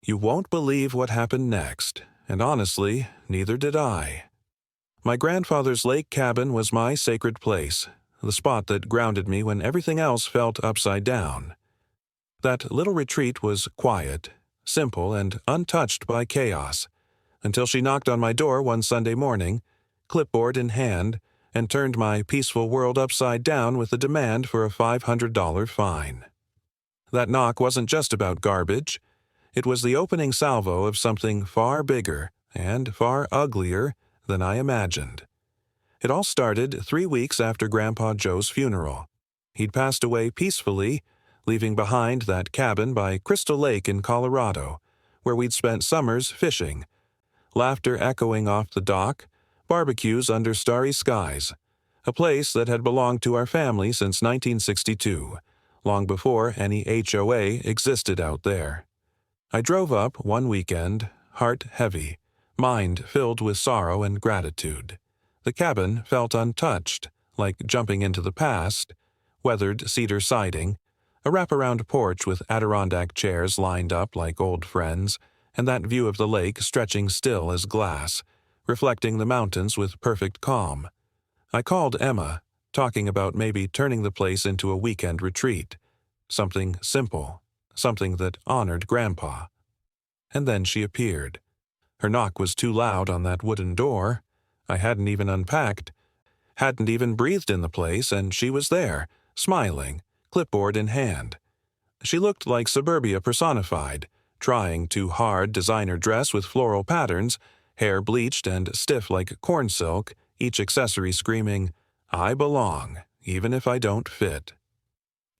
You won't believe what happened next, and honestly, neither did I. My grandfather's lake cabin was my sacred place, the spot that grounded me when everything else felt upside down. That little retreat was quiet, simple, and untouched by chaos, until she knocked on my door one Sunday morning, clipboard in hand, and turned my peaceful world upside down with a demand for a $500 fine. That knock wasn't just about garbage. It was the opening salvo of something far bigger and far uglier than I imagined. It all started 3 weeks after Grandpa Joe's funeral. He'd passed away peacefully, leaving behind that cabin by Crystal Lake in Colorado, where we'd spent summers fishing, laughter echoing off the dock, barbecues under starry skies, a place that had belonged to our family since 1962, long before any HOA existed out there. I drove up one weekend, heart heavy, mind filled with sorrow and gratitude. The cabin felt untouched, like jumping into the past, weathered cedar siding, a wraparound porch with Adirondack chairs lined up like old friends, and that view of the lake stretching still as glass, reflecting the mountains with perfect calm. I called Emma, talking about maybe turning the place into a weekend retreat. Something simple, something that honored Grandpa. And then she appeared. Her knock was too loud on that wooden door. I hadn't even unpacked, hadn't even breathed in the place, and she was there, smiling, clipboard in hand. She looked like suburbia personified, trying too hard designer dress with floral patterns, hair bleached and stiff like corn silk, each accessory screaming, "I belong, even if I don't fit."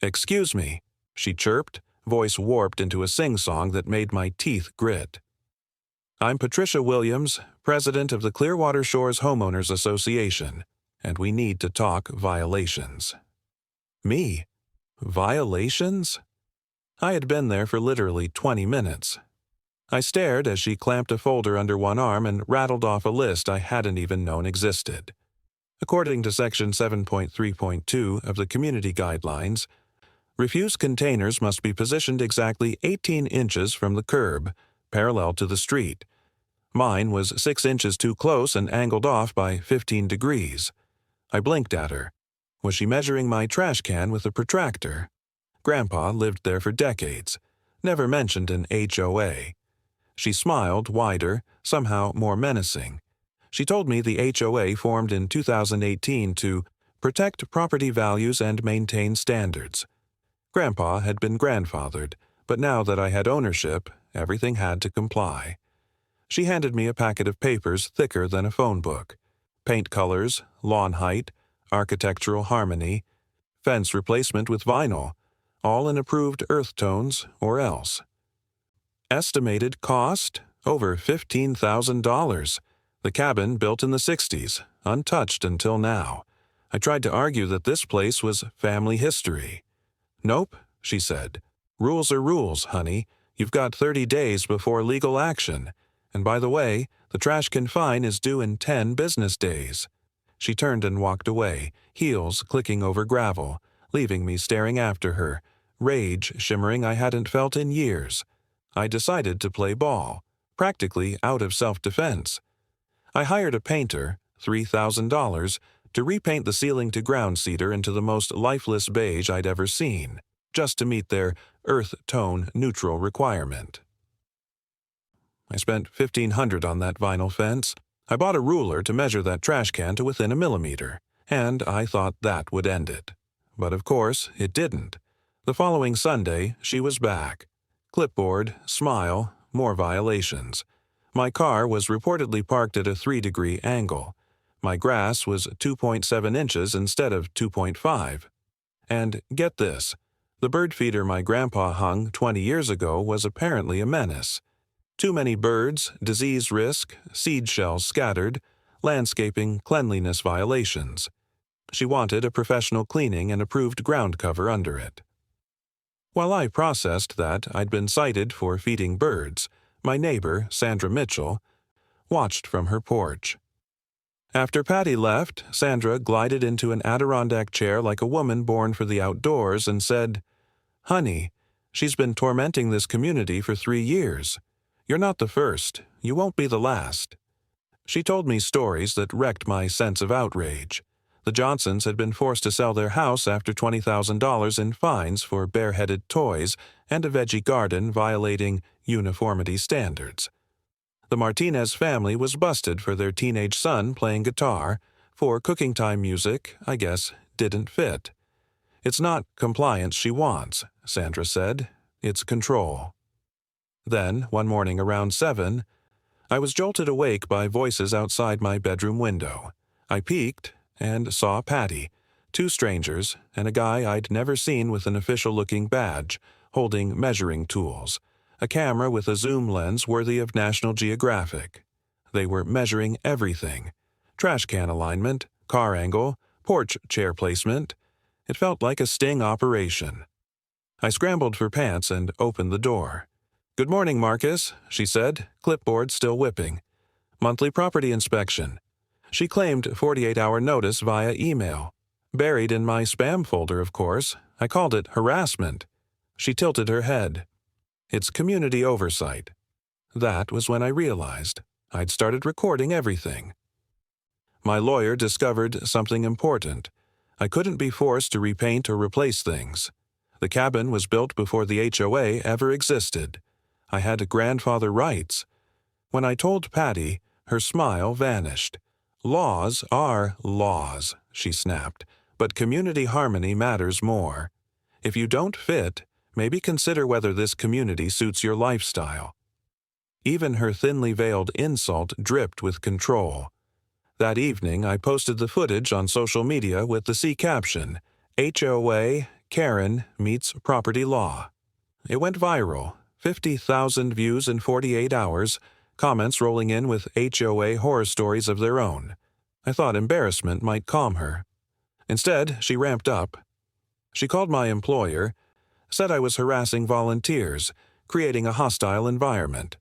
"Excuse me," she chirped, voice warped into a sing-song that made my teeth grit. "I'm Patricia Williams, president of the Clearwater Shores Homeowners Association, and we need to talk violations." Me? Violations? I had been there for literally 20 minutes. I stared as she clamped a folder under one arm and rattled off a list I hadn't even known existed. According to Section 7.3.2 of the Community Guidelines, refuse containers must be positioned exactly 18 inches from the curb, parallel to the street. Mine was 6 inches too close and angled off by 15 degrees. I blinked at her. Was she measuring my trash can with a protractor? Grandpa lived there for decades, never mentioned an HOA. She smiled wider, somehow more menacing. She told me the HOA formed in 2018 to protect property values and maintain standards. Grandpa had been grandfathered, but now that I had ownership, everything had to comply. She handed me a packet of papers thicker than a phone book. Paint colors, lawn height, architectural harmony, fence replacement with vinyl, all in approved earth tones or else. Estimated cost? Over $15,000. The cabin built in the 60s, untouched until now. I tried to argue that this place was family history. "Nope," she said. "Rules are rules, honey. You've got 30 days before legal action. And by the way, the trash can fine is due in 10 business days." She turned and walked away, heels clicking over gravel, leaving me staring after her, rage shimmering I hadn't felt in years. I decided to play ball, practically out of self-defense. I hired a painter, $3,000, to repaint the ceiling to ground cedar into the most lifeless beige I'd ever seen, just to meet their earth tone neutral requirement. I spent $1,500 on that vinyl fence. I bought a ruler to measure that trash can to within a millimeter, and I thought that would end it. But of course, it didn't. The following Sunday, she was back. Clipboard, smile, more violations. My car was reportedly parked at a 3-degree angle. My grass was 2.7 inches instead of 2.5. And get this, the bird feeder my grandpa hung 20 years ago was apparently a menace. Too many birds, disease risk, seed shells scattered, landscaping cleanliness violations. She wanted a professional cleaning and approved ground cover under it. While I processed that I'd been cited for feeding birds, my neighbor, Sandra Mitchell, watched from her porch. After Patty left, Sandra glided into an Adirondack chair like a woman born for the outdoors and said, "Honey, she's been tormenting this community for 3 years. You're not the first. You won't be the last. She told me stories that wrecked my sense of outrage. The Johnsons had been forced to sell their house after $20,000 in fines for bareheaded toys and a veggie garden violating uniformity standards. The Martinez family was busted for their teenage son playing guitar, for cooking time music, I guess, didn't fit. It's not compliance she wants, Sandra said. It's control. Then, one morning around 7, I was jolted awake by voices outside my bedroom window. I peeked and saw Patty, 2 strangers, and a guy I'd never seen with an official-looking badge, holding measuring tools, a camera with a zoom lens worthy of National Geographic. They were measuring everything: trash can alignment, car angle, porch chair placement. It felt like a sting operation. I scrambled for pants and opened the door. "Good morning, Marcus," she said, clipboard still whipping. "Monthly property inspection." She claimed 48-hour notice via email. Buried in my spam folder, of course. I called it harassment. She tilted her head. "It's community oversight." That was when I realized I'd started recording everything. My lawyer discovered something important. I couldn't be forced to repaint or replace things. The cabin was built before the HOA ever existed. I had grandfather rights. When I told Patty, her smile vanished. "Laws are laws," she snapped, "but community harmony matters more. If you don't fit, maybe consider whether this community suits your lifestyle." Even her thinly veiled insult dripped with control. That evening, I posted the footage on social media with the C caption, "HOA Karen meets property law." It went viral, 50,000 views in 48 hours, comments rolling in with HOA horror stories of their own. I thought embarrassment might calm her. Instead, she ramped up. She called my employer, said I was harassing volunteers, creating a hostile environment.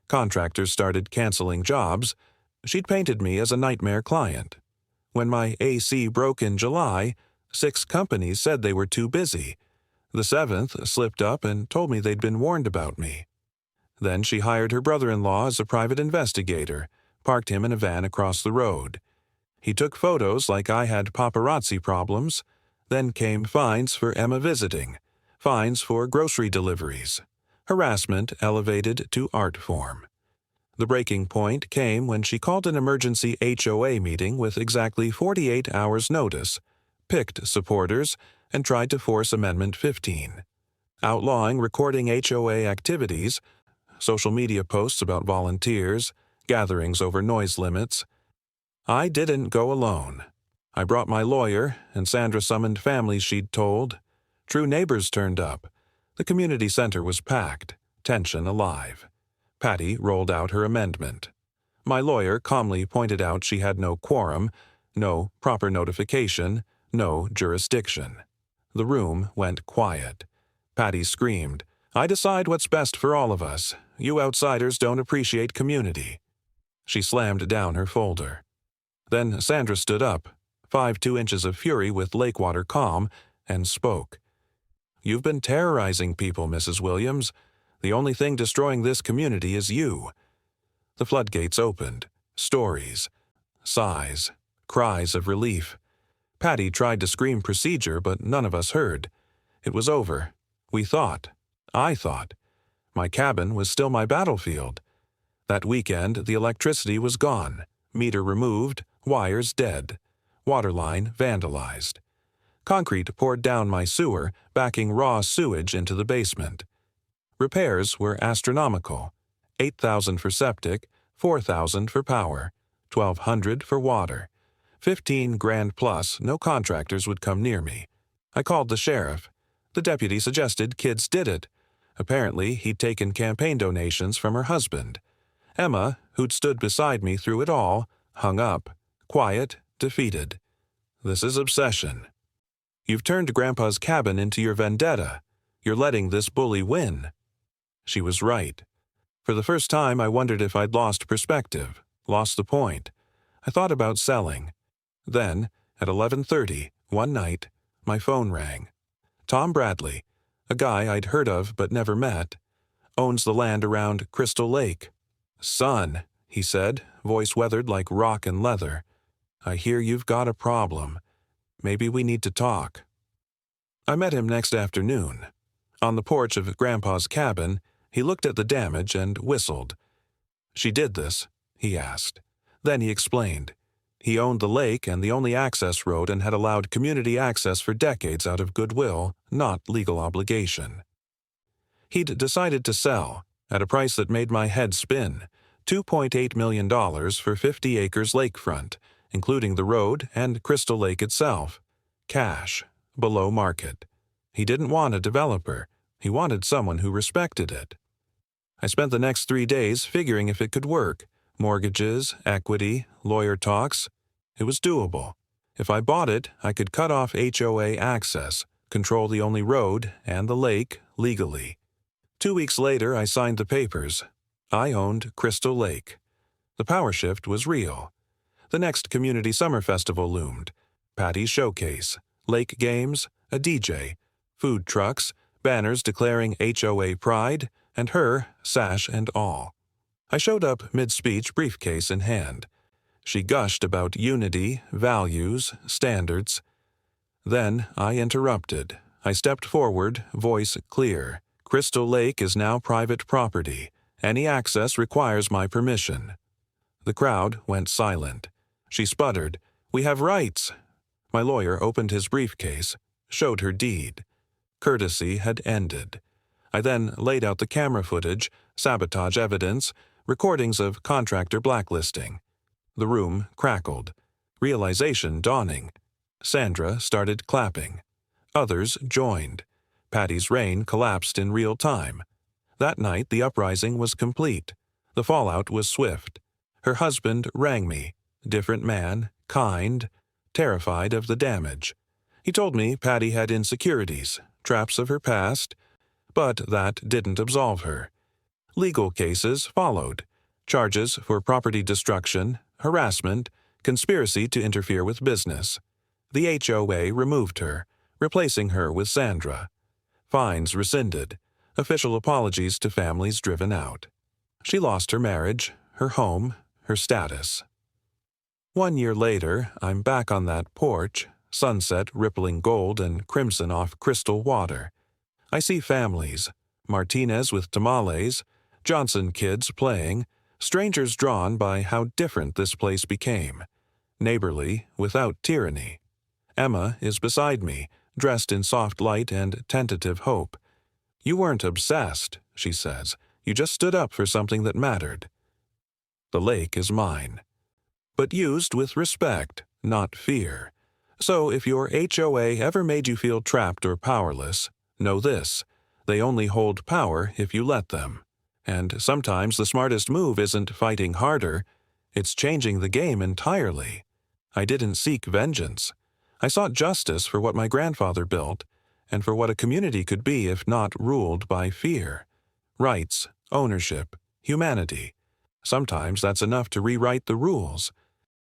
Contractors started canceling jobs. She'd painted me as a nightmare client. When my AC broke in July, 6 companies said they were too busy. The 7th slipped up and told me they'd been warned about me. Then she hired her brother-in-law as a private investigator, parked him in a van across the road. He took photos like I had paparazzi problems. Then came fines for Emma visiting, fines for grocery deliveries. Harassment elevated to art form. The breaking point came when she called an emergency HOA meeting with exactly 48 hours' notice, picked supporters, and tried to force Amendment 15, outlawing recording HOA activities, social media posts about volunteers, gatherings over noise limits. I didn't go alone. I brought my lawyer, and Sandra summoned families she'd told. True neighbors turned up. The community center was packed, tension alive. Patty rolled out her amendment. My lawyer calmly pointed out she had no quorum, no proper notification, no jurisdiction. The room went quiet. Patty screamed, "I decide what's best for all of us. You outsiders don't appreciate community." She slammed down her folder. Then Sandra stood up, 5'2" of fury with Lakewater calm, and spoke. "You've been terrorizing people, Mrs. Williams. The only thing destroying this community is you." The floodgates opened. Stories. Sighs. Cries of relief. Patty tried to scream procedure, but none of us heard. It was over. We thought. I thought. My cabin was still my battlefield. That weekend, the electricity was gone. Meter removed. Wires dead. Waterline vandalized. Concrete poured down my sewer, backing raw sewage into the basement. Repairs were astronomical. $8,000 for septic, $4,000 for power, $1,200 for water. $15,000 plus, no contractors would come near me. I called the sheriff. The deputy suggested kids did it. Apparently, he'd taken campaign donations from her husband. Emma, who'd stood beside me through it all, hung up, quiet, defeated. This is obsession. You've turned Grandpa's cabin into your vendetta. You're letting this bully win. She was right. For the first time, I wondered if I'd lost perspective, lost the point. I thought about selling. Then, at 11:30, one night, my phone rang. Tom Bradley, a guy I'd heard of but never met. owns the land around Crystal Lake. "Son," he said, voice weathered like rock and leather, "I hear you've got a problem. Maybe we need to talk." I met him next afternoon. On the porch of Grandpa's cabin, he looked at the damage and whistled. "She did this?" he asked. Then he explained. He owned the lake and the only access road and had allowed community access for decades out of goodwill, not legal obligation. He'd decided to sell, at a price that made my head spin, $2.8 million for 50 acres lakefront, including the road and Crystal Lake itself. Cash, below market. He didn't want a developer. He wanted someone who respected it. I spent the next 3 days figuring if it could work. Mortgages, equity, lawyer talks. It was doable. If I bought it, I could cut off HOA access, control the only road and the lake legally. 2 weeks later, I signed the papers. I owned Crystal Lake. The power shift was real. The next community summer festival loomed. Patty's showcase, lake games, a DJ, food trucks, banners declaring HOA pride, and her, sash and all. I showed up mid-speech, briefcase in hand. She gushed about unity, values, standards. Then I interrupted. I stepped forward, voice clear. "Crystal Lake is now private property. Any access requires my permission." The crowd went silent. She sputtered, "We have rights." My lawyer opened his briefcase, showed her deed. Courtesy had ended. I then laid out the camera footage, sabotage evidence, recordings of contractor blacklisting. The room crackled. Realization dawning. Sandra started clapping. Others joined. Patty's reign collapsed in real time. That night the uprising was complete. The fallout was swift. Her husband rang me. Different man, kind, terrified of the damage. He told me Patty had insecurities, traps of her past, but that didn't absolve her. Legal cases followed. Charges for property destruction, harassment, conspiracy to interfere with business. The HOA removed her, replacing her with Sandra. Fines rescinded. Official apologies to families driven out. She lost her marriage, her home, her status. 1 year later, I'm back on that porch, sunset rippling gold and crimson off crystal water. I see families, Martinez with tamales, Johnson kids playing, strangers drawn by how different this place became. Neighborly, without tyranny. Emma is beside me, dressed in soft light and tentative hope. "You weren't obsessed," she says. "You just stood up for something that mattered." The lake is mine. But used with respect, not fear. So if your HOA ever made you feel trapped or powerless, know this: they only hold power if you let them. And sometimes the smartest move isn't fighting harder, it's changing the game entirely. I didn't seek vengeance. I sought justice for what my grandfather built, and for what a community could be if not ruled by fear. Rights, ownership, humanity. Sometimes that's enough to rewrite the rules.